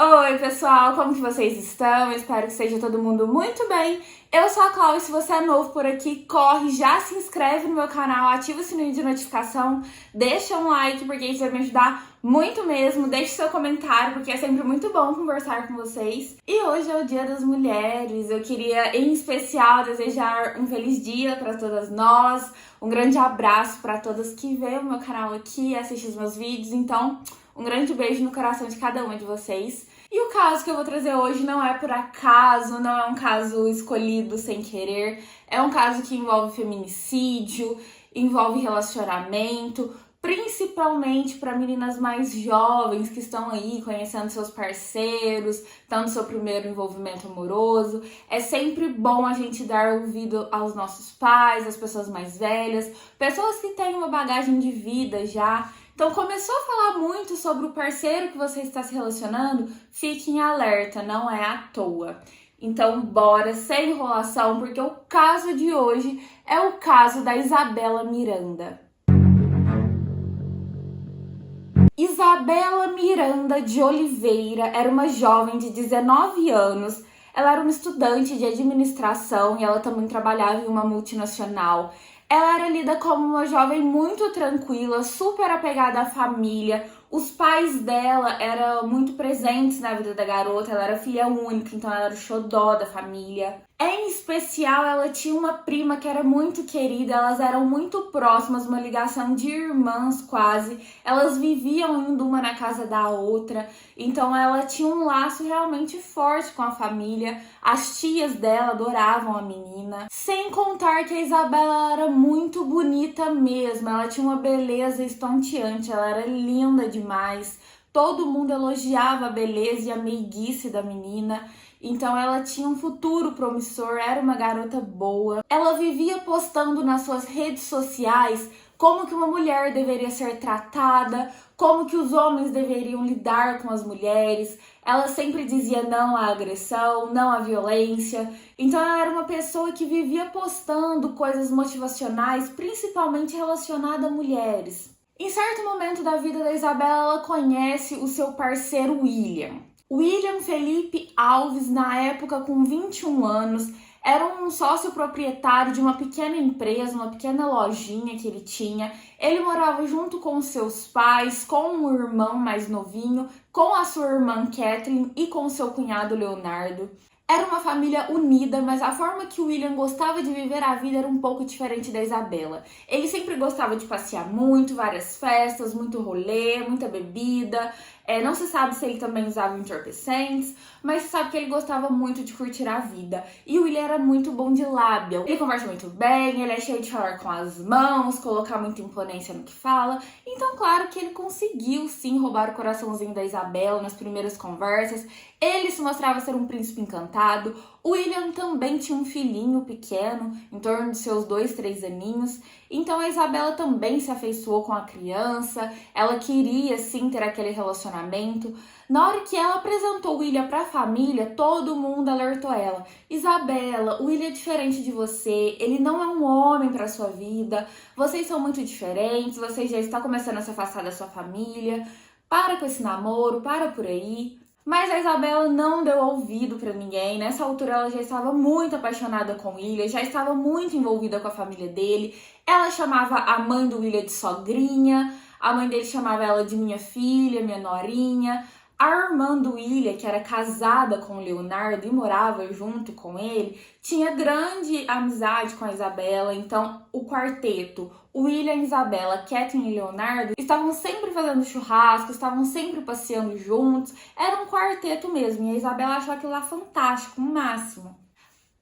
Oi, pessoal, como que vocês estão? Eu espero que esteja todo mundo muito bem. Eu sou a Clau e se você é novo por aqui, corre, já se inscreve no meu canal, ativa o sininho de notificação, deixa um like porque isso vai me ajudar muito mesmo, deixe seu comentário porque é sempre muito bom conversar com vocês. E hoje é o Dia das Mulheres, eu queria em especial desejar um feliz dia para todas nós, um grande abraço para todas que veem o meu canal aqui, assistem os meus vídeos, então um grande beijo no coração de cada uma de vocês. E o caso que eu vou trazer hoje não é por acaso, não é um caso escolhido sem querer, é um caso que envolve feminicídio, envolve relacionamento, principalmente para meninas mais jovens que estão aí conhecendo seus parceiros, estão no seu primeiro envolvimento amoroso. É sempre bom a gente dar ouvido aos nossos pais, às pessoas mais velhas, pessoas que têm uma bagagem de vida já. Então, começou a falar muito sobre o parceiro que você está se relacionando, fique em alerta, não é à toa. Então, bora, sem enrolação, porque o caso de hoje é o caso da Isabela Miranda. Isabela Miranda de Oliveira era uma jovem de 19 anos. Ela era uma estudante de administração e ela também trabalhava em uma multinacional. Ela era lida como uma jovem muito tranquila, super apegada à família. Os pais dela eram muito presentes na vida da garota, ela era filha única, então ela era o xodó da família. Em especial, ela tinha uma prima que era muito querida, elas eram muito próximas, uma ligação de irmãs quase. Elas viviam indo uma na casa da outra, então ela tinha um laço realmente forte com a família. As tias dela adoravam a menina. Sem contar que a Isabela era muito bonita mesmo, ela tinha uma beleza estonteante, ela era linda demais. Todo mundo elogiava a beleza e a meiguice da menina. Então ela tinha um futuro promissor, era uma garota boa. Ela vivia postando nas suas redes sociais como que uma mulher deveria ser tratada, como que os homens deveriam lidar com as mulheres. Ela sempre dizia não à agressão, não à violência. Então ela era uma pessoa que vivia postando coisas motivacionais, principalmente relacionadas a mulheres. Em certo momento da vida da Isabela, ela conhece o seu parceiro William. William Felipe Alves, na época com 21 anos, era um sócio proprietário de uma pequena empresa, uma pequena lojinha que ele tinha. Ele morava junto com seus pais, com um irmão mais novinho, com a sua irmã Kathleen e com seu cunhado Leonardo. Era uma família unida, mas a forma que o William gostava de viver a vida era um pouco diferente da Isabela. Ele sempre gostava de passear muito, várias festas, muito rolê, muita bebida. Não se sabe se ele também usava entorpecentes, mas se sabe que ele gostava muito de curtir a vida. E o William era muito bom de lábia. Ele conversa muito bem, ele é cheio de falar com as mãos, colocar muita imponência no que fala. Então, claro que ele conseguiu sim roubar o coraçãozinho da Isabela nas primeiras conversas. Ele se mostrava ser um príncipe encantado. O William também tinha um filhinho pequeno, em torno de seus 2, 3 aninhos. Então a Isabela também se afeiçoou com a criança. Ela queria sim ter aquele relacionamento. Na hora que ela apresentou o William para a família, todo mundo alertou ela. Isabela, o William é diferente de você. Ele não é um homem para sua vida. Vocês são muito diferentes. Você já está começando a se afastar da sua família. Para com esse namoro, para por aí. Mas a Isabela não deu ouvido para ninguém. Nessa altura ela já estava muito apaixonada com o William, já estava muito envolvida com a família dele. Ela chamava a mãe do William de sogrinha, a mãe dele chamava ela de minha filha, minha norinha. A irmã do William, que era casada com o Leonardo e morava junto com ele, tinha grande amizade com a Isabela. Então o quarteto, William, Isabela, Kathleen e Leonardo, estavam sempre fazendo churrasco, estavam sempre passeando juntos. Era um quarteto mesmo, e a Isabela achou aquilo lá fantástico, o máximo.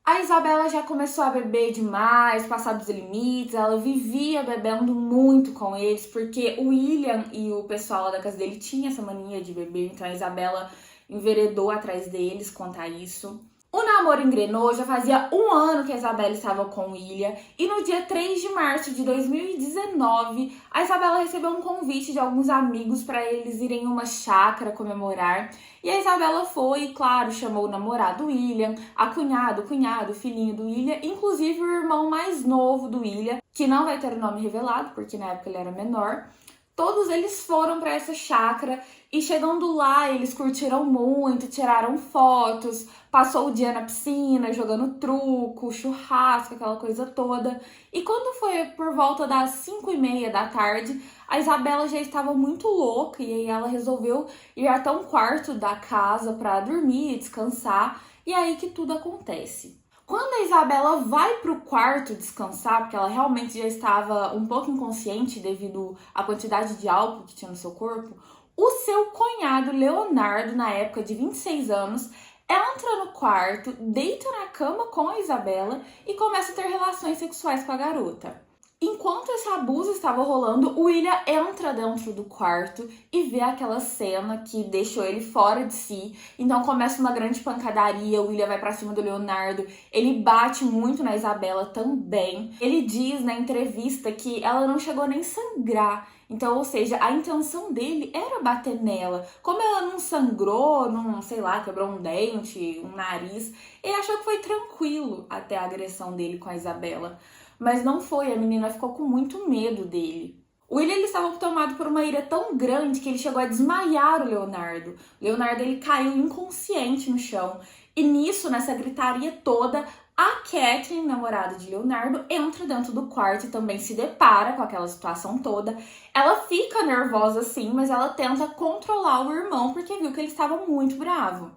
A Isabela já começou a beber demais, passar dos limites, ela vivia bebendo muito com eles, porque o William e o pessoal lá da casa dele tinha essa mania de beber, então a Isabela enveredou atrás deles quanto a isso. O namoro engrenou, já fazia 1 ano que a Isabela estava com o William, e no dia 3 de março de 2019, a Isabela recebeu um convite de alguns amigos para eles irem em uma chácara comemorar. E a Isabela foi, e claro, chamou o namorado William, a cunhada, o cunhado, o filhinho do William, inclusive o irmão mais novo do William, que não vai ter o nome revelado, porque na época ele era menor. Todos eles foram para essa chácara e chegando lá, eles curtiram muito, tiraram fotos, passou o dia na piscina, jogando truco, churrasco, aquela coisa toda. E quando foi por volta das 5:30 da tarde, a Isabela já estava muito louca e aí ela resolveu ir até um quarto da casa para dormir, descansar, e é aí que tudo acontece. Quando a Isabela vai pro quarto descansar, porque ela realmente já estava um pouco inconsciente devido à quantidade de álcool que tinha no seu corpo, o seu cunhado Leonardo, na época de 26 anos, entra no quarto, deita na cama com a Isabela e começa a ter relações sexuais com a garota. Enquanto esse abuso estava rolando, o William entra dentro do quarto e vê aquela cena que deixou ele fora de si. Então começa uma grande pancadaria, o William vai pra cima do Leonardo, ele bate muito na Isabela também. Ele diz na entrevista que ela não chegou nem a sangrar. Então, ou seja, a intenção dele era bater nela. Como ela não sangrou, não, sei lá, quebrou um dente, um nariz, ele achou que foi tranquilo até a agressão dele com a Isabela. Mas não foi, a menina ficou com muito medo dele. O William ele estava tomado por uma ira tão grande que ele chegou a desmaiar o Leonardo. O Leonardo ele caiu inconsciente no chão. E nisso, nessa gritaria toda, a Catherine, namorada de Leonardo, entra dentro do quarto e também se depara com aquela situação toda. Ela fica nervosa sim, mas ela tenta controlar o irmão porque viu que ele estava muito bravo.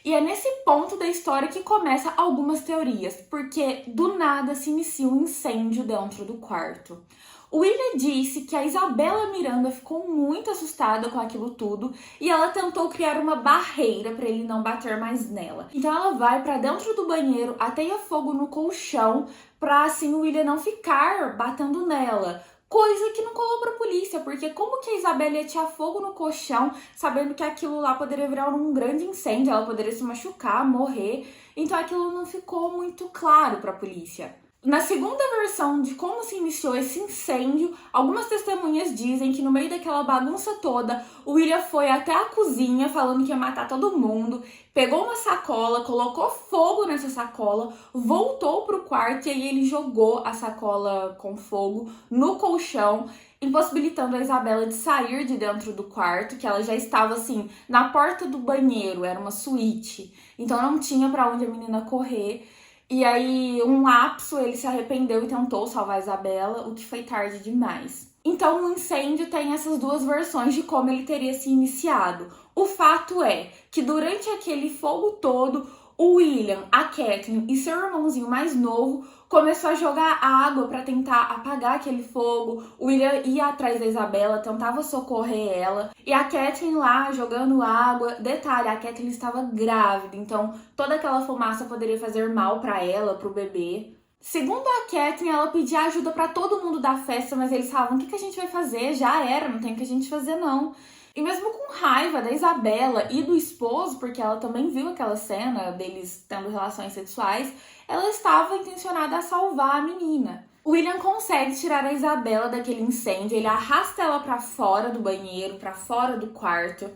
E é nesse ponto da história que começa algumas teorias, porque do nada se inicia um incêndio dentro do quarto. O William disse que a Isabela Miranda ficou muito assustada com aquilo tudo e ela tentou criar uma barreira para ele não bater mais nela. Então ela vai para dentro do banheiro, ateia fogo no colchão para assim o William não ficar batendo nela. Coisa que não colou pra polícia, porque como que a Isabela ia tirar fogo no colchão, sabendo que aquilo lá poderia virar um grande incêndio, ela poderia se machucar, morrer. Então aquilo não ficou muito claro pra polícia. Na segunda versão de como se iniciou esse incêndio, algumas testemunhas dizem que no meio daquela bagunça toda, o William foi até a cozinha falando que ia matar todo mundo, pegou uma sacola, colocou fogo nessa sacola, voltou pro quarto e aí ele jogou a sacola com fogo no colchão, impossibilitando a Isabela de sair de dentro do quarto, que ela já estava assim, na porta do banheiro, era uma suíte, então não tinha pra onde a menina correr. E aí, um lapso, ele se arrependeu e tentou salvar a Isabela, o que foi tarde demais. Então, o incêndio tem essas duas versões de como ele teria se iniciado. O fato é que durante aquele fogo todo, o William, a Catherine e seu irmãozinho mais novo começou a jogar água para tentar apagar aquele fogo. O William ia atrás da Isabela, tentava socorrer ela. E a Catherine lá jogando água. Detalhe, a Catherine estava grávida, então toda aquela fumaça poderia fazer mal para ela, para o bebê. Segundo a Catherine, ela pedia ajuda para todo mundo da festa, mas eles falavam: o que a gente vai fazer? Já era, não tem o que a gente fazer não. E mesmo com raiva da Isabela e do esposo, porque ela também viu aquela cena deles tendo relações sexuais, ela estava intencionada a salvar a menina. O William consegue tirar a Isabela daquele incêndio, ele arrasta ela para fora do banheiro, para fora do quarto.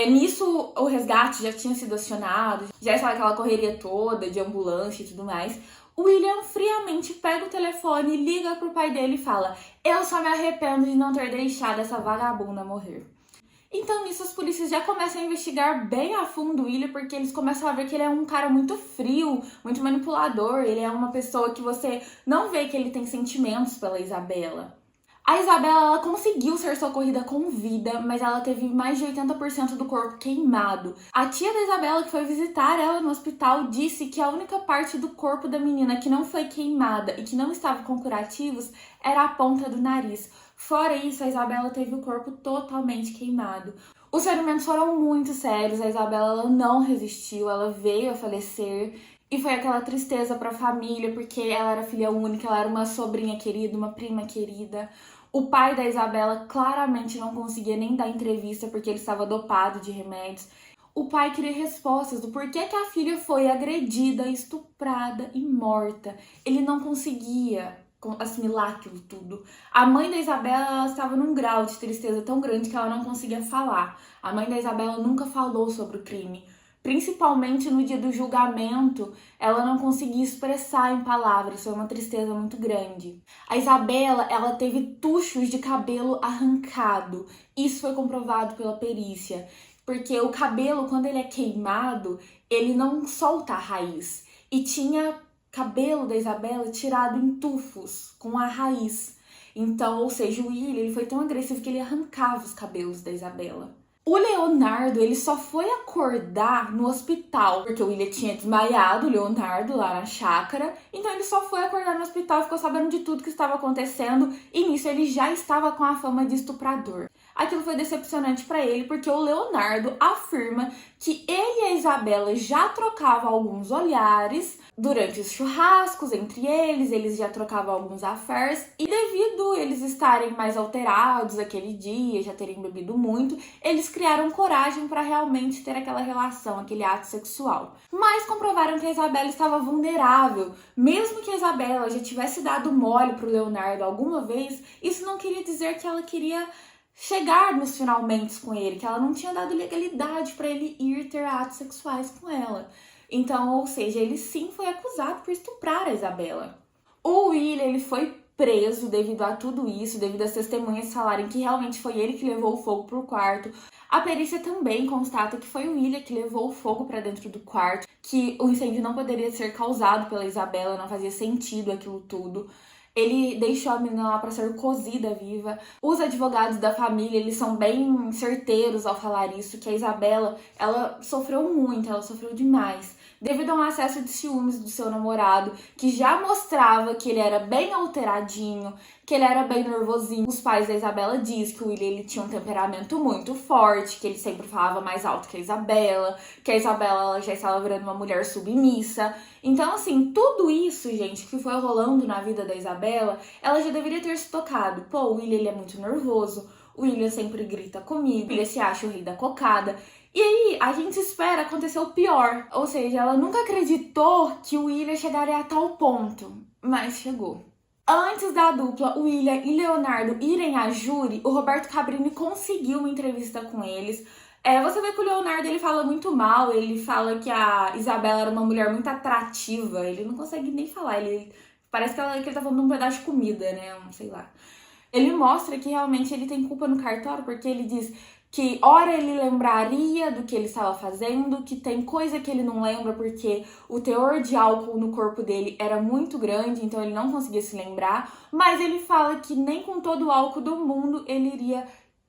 Nisso, o resgate já tinha sido acionado, já estava aquela correria toda de ambulância e tudo mais. O William friamente pega o telefone, liga pro pai dele e fala: eu só me arrependo de não ter deixado essa vagabunda morrer. Então, nisso, as polícias já começam a investigar bem a fundo o William, porque eles começam a ver que ele é um cara muito frio, muito manipulador, ele é uma pessoa que você não vê que ele tem sentimentos pela Isabela. A Isabela, ela conseguiu ser socorrida com vida, mas ela teve mais de 80% do corpo queimado. A tia da Isabela, que foi visitar ela no hospital, disse que a única parte do corpo da menina que não foi queimada e que não estava com curativos era a ponta do nariz. Fora isso, a Isabela teve o corpo totalmente queimado. Os ferimentos foram muito sérios, a Isabela ela não resistiu, ela veio a falecer. E foi aquela tristeza para a família, porque ela era filha única, ela era uma sobrinha querida, uma prima querida. O pai da Isabela claramente não conseguia nem dar entrevista porque ele estava dopado de remédios. O pai queria respostas do porquê que a filha foi agredida, estuprada e morta. Ele não conseguia assimilar aquilo tudo. A mãe da Isabela ela estava num grau de tristeza tão grande que ela não conseguia falar. A mãe da Isabela nunca falou sobre o crime, Principalmente no dia do julgamento, ela não conseguia expressar em palavras, foi uma tristeza muito grande. A Isabela, ela teve tuchos de cabelo arrancado. Isso foi comprovado pela perícia, porque o cabelo, quando ele é queimado, ele não solta a raiz. E tinha cabelo da Isabela tirado em tufos, com a raiz. Então, ou seja, o William, ele foi tão agressivo que ele arrancava os cabelos da Isabela. O Leonardo, ele só foi acordar no hospital, porque o William tinha desmaiado, o Leonardo, lá na chácara. Então ele só foi acordar no hospital, ficou sabendo de tudo que estava acontecendo, e nisso ele já estava com a fama de estuprador. Aquilo foi decepcionante para ele, porque o Leonardo afirma que ele e a Isabela já trocavam alguns olhares durante os churrascos entre eles já trocavam alguns affairs, e devido eles estarem mais alterados aquele dia, já terem bebido muito, eles criaram coragem para realmente ter aquela relação, aquele ato sexual. Mas comprovaram que a Isabela estava vulnerável. Mesmo que a Isabela já tivesse dado mole pro Leonardo alguma vez, isso não queria dizer que ela queria chegar nos finalmente com ele, que ela não tinha dado legalidade para ele ir ter atos sexuais com ela. Então, ou seja, ele sim foi acusado por estuprar a Isabela. O William, ele foi preso devido a tudo isso, devido às testemunhas falarem que realmente foi ele que levou o fogo pro quarto. A perícia também constata que foi o William que levou o fogo para dentro do quarto, que o incêndio não poderia ser causado pela Isabela, não fazia sentido aquilo tudo. Ele deixou a menina lá para ser cozida viva. Os advogados da família, eles são bem certeiros ao falar isso, que a Isabela, ela sofreu muito, ela sofreu demais, devido a um acesso de ciúmes do seu namorado, que já mostrava que ele era bem alteradinho, que ele era bem nervosinho. Os pais da Isabela dizem que o William, ele tinha um temperamento muito forte, que ele sempre falava mais alto que a Isabela ela já estava virando uma mulher submissa. Então, assim, tudo isso, gente, que foi rolando na vida da Isabela, ela já deveria ter se tocado. Pô, o William, ele é muito nervoso, o William sempre grita comigo, o William se acha o rei da cocada. E aí, a gente espera acontecer o pior. Ou seja, ela nunca acreditou que o William chegaria a tal ponto, mas chegou. Antes da dupla, William e Leonardo irem à júri, o Roberto Cabrini conseguiu uma entrevista com eles. Você vê que o Leonardo, ele fala muito mal, ele fala que a Isabela era uma mulher muito atrativa, ele não consegue nem falar, parece que ele tá falando de um pedaço de comida, né, sei lá. Ele mostra que realmente ele tem culpa no cartório, porque ele diz que ora ele lembraria do que ele estava fazendo, que tem coisa que ele não lembra porque o teor de álcool no corpo dele era muito grande, então ele não conseguia se lembrar, mas ele fala que nem com todo o álcool do mundo ele iria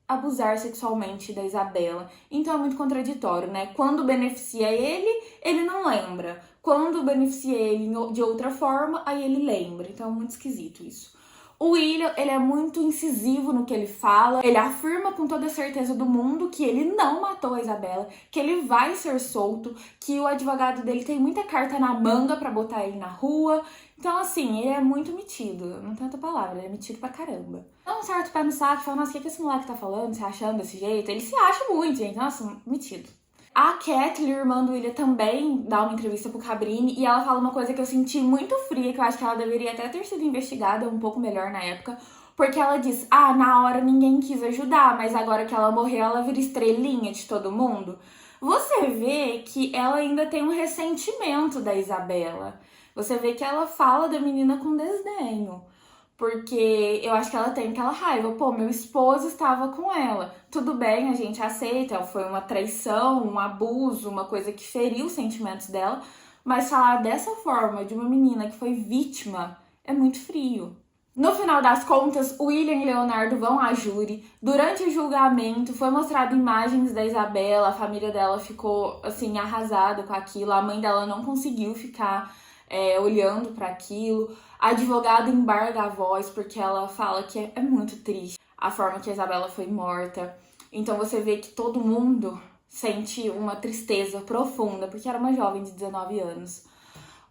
abusar sexualmente da Isabela. Então é muito contraditório, né? Quando beneficia ele não lembra. Quando beneficia ele de outra forma, aí ele lembra. Então é muito esquisito isso. O William, ele é muito incisivo no que ele fala. Ele afirma com toda a certeza do mundo que ele não matou a Isabela, que ele vai ser solto, que o advogado dele tem muita carta na manga pra botar ele na rua. Então, assim, ele é muito metido. Não tem outra palavra, ele é metido pra caramba. Dá um certo pé no saco, fala, nossa, o que esse moleque tá falando, se achando desse jeito? Ele se acha muito, gente. Nossa, metido. A Kathleen, irmã do William, também dá uma entrevista pro Cabrini e ela fala uma coisa que eu senti muito fria, que eu acho que ela deveria até ter sido investigada um pouco melhor na época, porque ela diz, na hora ninguém quis ajudar, mas agora que ela morreu, ela vira estrelinha de todo mundo. Você vê que ela ainda tem um ressentimento da Isabela. Você vê que ela fala da menina com desdenho. Porque eu acho que ela tem aquela raiva. Pô, meu esposo estava com ela. Tudo bem, a gente aceita. Foi uma traição, um abuso, uma coisa que feriu os sentimentos dela. Mas falar dessa forma de uma menina que foi vítima é muito frio. No final das contas, William e Leonardo vão à júri. Durante o julgamento, foi mostrado imagens da Isabela. A família dela ficou, assim, arrasada com aquilo. A mãe dela não conseguiu ficar olhando para aquilo. A advogada embarga a voz porque ela fala que é muito triste a forma que a Isabela foi morta. Então você vê que todo mundo sente uma tristeza profunda, porque era uma jovem de 19 anos.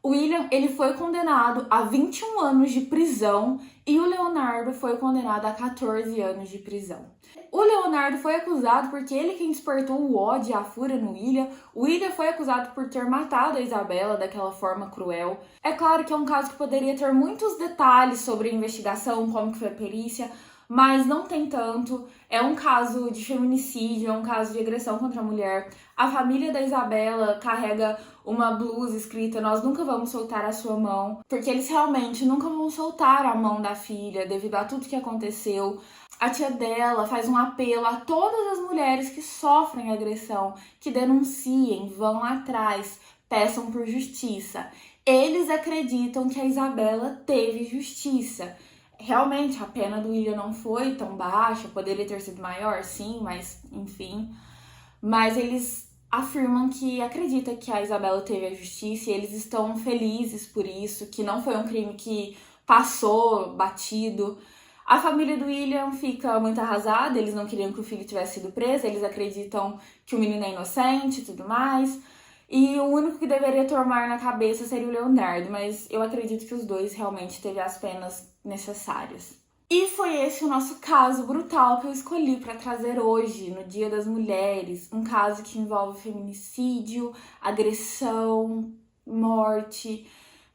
O William, ele foi condenado a 21 anos de prisão e o Leonardo foi condenado a 14 anos de prisão. O Leonardo foi acusado porque ele quem despertou o ódio e a fúria no William. O William foi acusado por ter matado a Isabela daquela forma cruel. É claro que é um caso que poderia ter muitos detalhes sobre a investigação, como que foi a perícia, mas não tem tanto. É um caso de feminicídio, é um caso de agressão contra a mulher. A família da Isabela carrega uma blusa escrita "Nós nunca vamos soltar a sua mão", porque eles realmente nunca vão soltar a mão da filha devido a tudo que aconteceu. A tia dela faz um apelo a todas as mulheres que sofrem agressão, que denunciem, vão atrás, peçam por justiça. Eles acreditam que a Isabela teve justiça. Realmente, a pena do William não foi tão baixa, poderia ter sido maior, sim, mas enfim. Mas eles afirmam que acreditam que a Isabela teve a justiça e eles estão felizes por isso, que não foi um crime que passou batido. A família do William fica muito arrasada, eles não queriam que o filho tivesse sido preso, eles acreditam que o menino é inocente e tudo mais. E o único que deveria tomar na cabeça seria o Leonardo, mas eu acredito que os dois realmente teve as penas necessárias. E foi esse o nosso caso brutal que eu escolhi para trazer hoje, no Dia das Mulheres. Um caso que envolve feminicídio, agressão, morte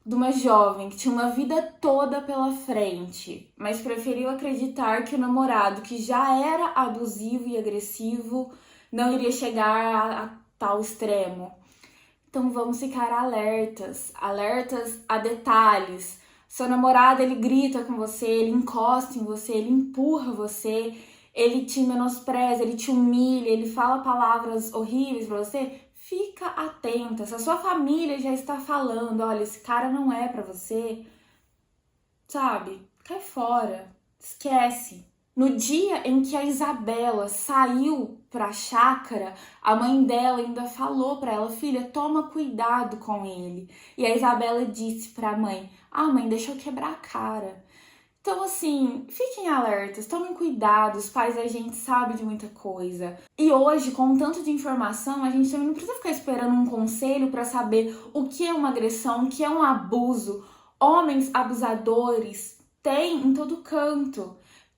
de uma jovem que tinha uma vida toda pela frente, mas preferiu acreditar que o namorado, que já era abusivo e agressivo, não iria chegar a tal extremo. Então vamos ficar alertas a detalhes. Seu namorado, ele grita com você, ele encosta em você, ele empurra você, ele te menospreza, ele te humilha, ele fala palavras horríveis pra você. Fica atenta. Se a sua família já está falando, olha, esse cara não é pra você, sabe? Cai fora. Esquece. No dia em que a Isabela saiu pra chácara, a mãe dela ainda falou pra ela: filha, toma cuidado com ele. E a Isabela disse pra mãe: mãe, deixa eu quebrar a cara. Então, assim, fiquem alertas, tomem cuidado, os pais da gente sabem de muita coisa. E hoje, com tanto de informação, a gente também não precisa ficar esperando um conselho pra saber o que é uma agressão, o que é um abuso. Homens abusadores tem em todo canto.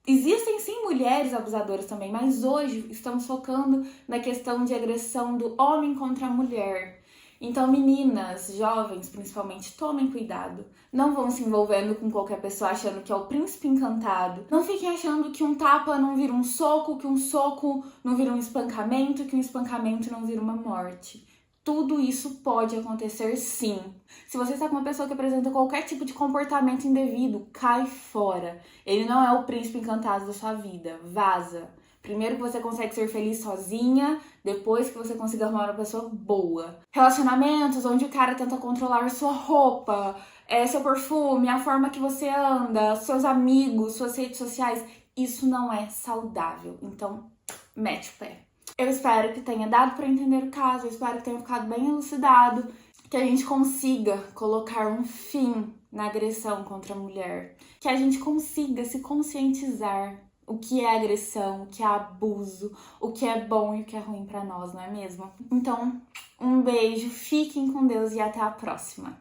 Existem sim mulheres abusadoras também, mas hoje estamos focando na questão de agressão do homem contra a mulher. Então, meninas, jovens principalmente, tomem cuidado. Não vão se envolvendo com qualquer pessoa achando que é o príncipe encantado. Não fiquem achando que um tapa não vira um soco, que um soco não vira um espancamento, que um espancamento não vira uma morte. Tudo isso pode acontecer sim. Se você está com uma pessoa que apresenta qualquer tipo de comportamento indevido, cai fora. Ele não é o príncipe encantado da sua vida. Vaza. Primeiro que você consegue ser feliz sozinha, depois que você consiga arrumar uma pessoa boa. Relacionamentos onde o cara tenta controlar sua roupa, seu perfume, a forma que você anda, seus amigos, suas redes sociais, isso não é saudável. Então, mete o pé. Eu espero que tenha dado para entender o caso, eu espero que tenha ficado bem elucidado, que a gente consiga colocar um fim na agressão contra a mulher, que a gente consiga se conscientizar o que é agressão, o que é abuso, o que é bom e o que é ruim para nós, não é mesmo? Então, um beijo, fiquem com Deus e até a próxima!